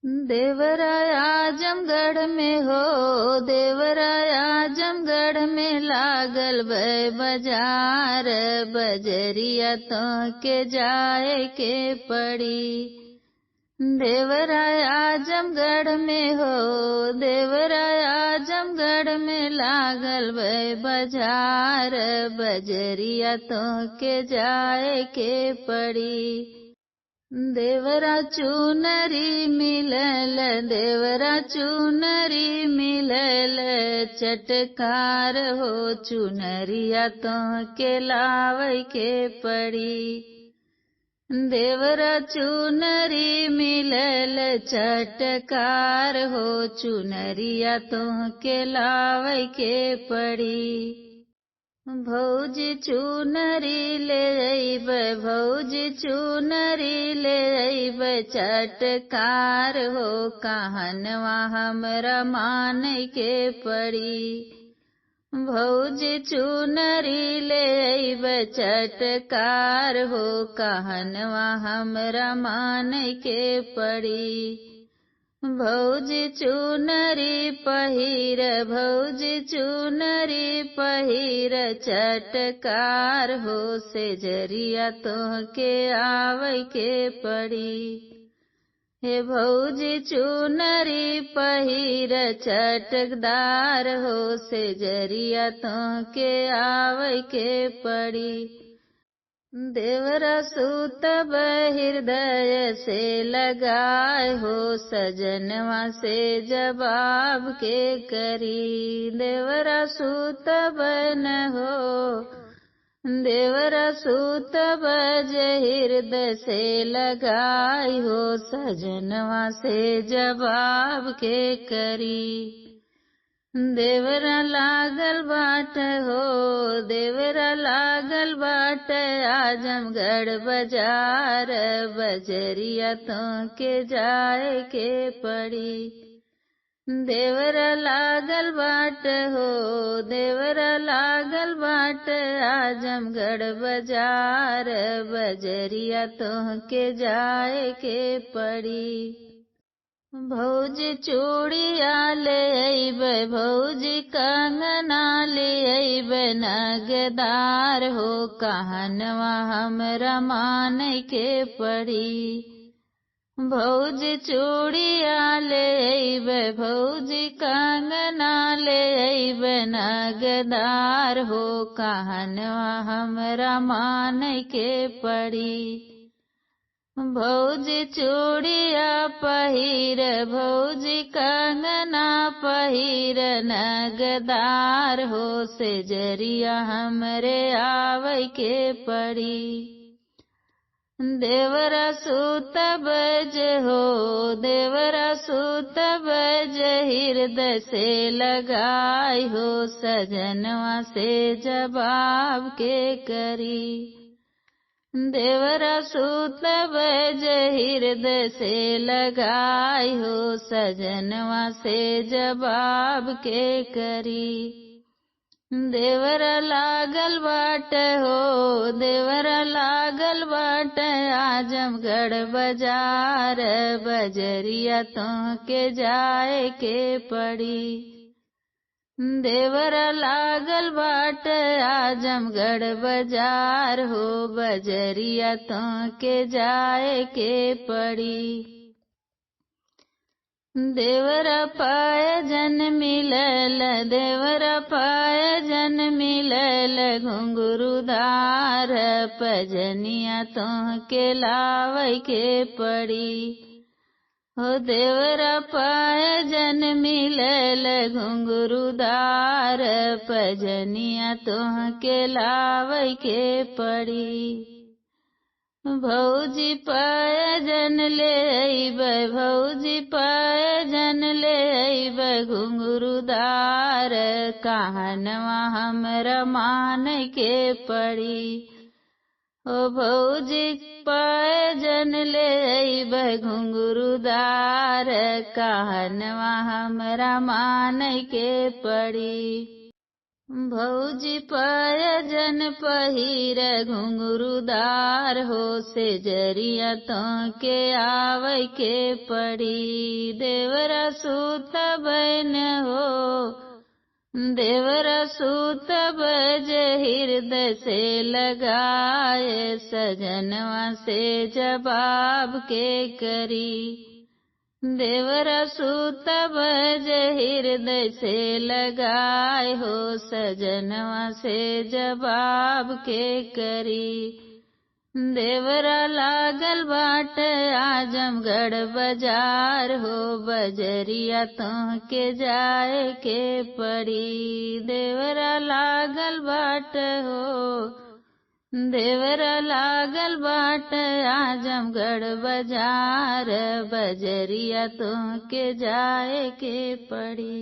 देवराय आजमगढ़ में हो, देवराय आजमगढ़ में लागल भय बाजार, बजरिया तो के जाए के पड़ी। देवराय आजमगढ़ में हो, देवराय आजमगढ़ में लागल भय बाजार, बजरिया तो के जाए के पड़ी। देवरा चुनरी मिलल, देवरा चुनरी मिलल, चटकार हो चुनरिया तो के लावे के पड़ी। देवरा चुनरी मिलल, चटकार हो चुनरिया तो के लावे के पड़ी। भौजी चुनरी ले अइब, भौजी चुनरी ले अइब, चटकार हो कहनवा हमरा माने के पड़ी। भौजी चुनरी ले अइब, चटकार हो कहनवा हमरा माने के पड़ी। भौजी चुनरी पहिर, भौजी चुनरी पहिर, चटकार हो से जरिया तो के आवे के पड़ी। हे भौजी चुनरी पहिर, चटकदार हो से जरिया तो के आवे के पड़ी। देवरा सूतब हृदय से लगाए हो, सजनवा से जवाब के करी। देवरा सूतब न हो, देवरा सूतब हृदय से लगाए हो, सजनवा से जवाब के करी। देवरा लागल बाट हो, देवरा लागल बाट आजमगढ़ बाजार, बजरिया तो के जाए के पड़ी। देवरा लागल बाट हो, देवरा लागल बाट आजमगढ़ बाजार, बजरिया तो के जाए के पड़ी। भौजी चूड़िया ले अइब, भौजी कंगना ले अइब, नगदार हो कहनवा हमरा माने के पड़ी। भौजी चूड़िया ले अइब, भौजी कंगना ले अइब, नगदार हो कहनवा हमरा माने के पड़ी। भौजी चूड़िया पहिर, भौजी कंगना पहिर, नगदार हो से जरिया हमरे आवे के पड़ी। देवरा सूतब हो, देवरा सूतब हृदय से लगाई हो, सजनवा से जवाब के करी। देवरा सूतब हृदय से लगाई हो, सजनवा से जवाब के करी। देवरा लागल बाट हो, देवरा लागल बाट आजमगढ़ बाजार, बजरिया तो के जाए के पड़ी। देवरा लागल बाट आजमगढ़ बाजार हो, बजरिया तो के जाए के पड़ी। देवरा पाय जन मिलल, देवरा पाय जन मिलल, घुंघरूदार, पजनिया तो के लावे के पड़ी। हो देवरा पाय जन मिलल, घुंघरूदार, पजनिया तो के लावे के पड़ी। भौजी पाय जन ले अइब, भौजी पाय जन ले अइब, घुंघरूदार, कहनवा हमरा माने के पड़ी। ओ भौजी पाय जन ले अइब, घुंघरूदार, कहनवा हमरा माने के पड़ी। भौजी पयजन पहिर घुंघरूदार हो से जरिया तो के आवे के पड़ी। देवरा सूत बन हो देवरा सूत बज हृदय से लगाए सजनवा से जवाब के करी। देवरा सूत बज हृदय से लगाए हो सजनवा से जवाब के करी। देवरा लागल बाट आजमगढ़ बाजार हो बजरिया तो के जाए के पड़ी। देवरा लागल बाट हो देवरा लागल बाट आजमगढ़ बाजार बजरिया तो के जाए के पड़ी।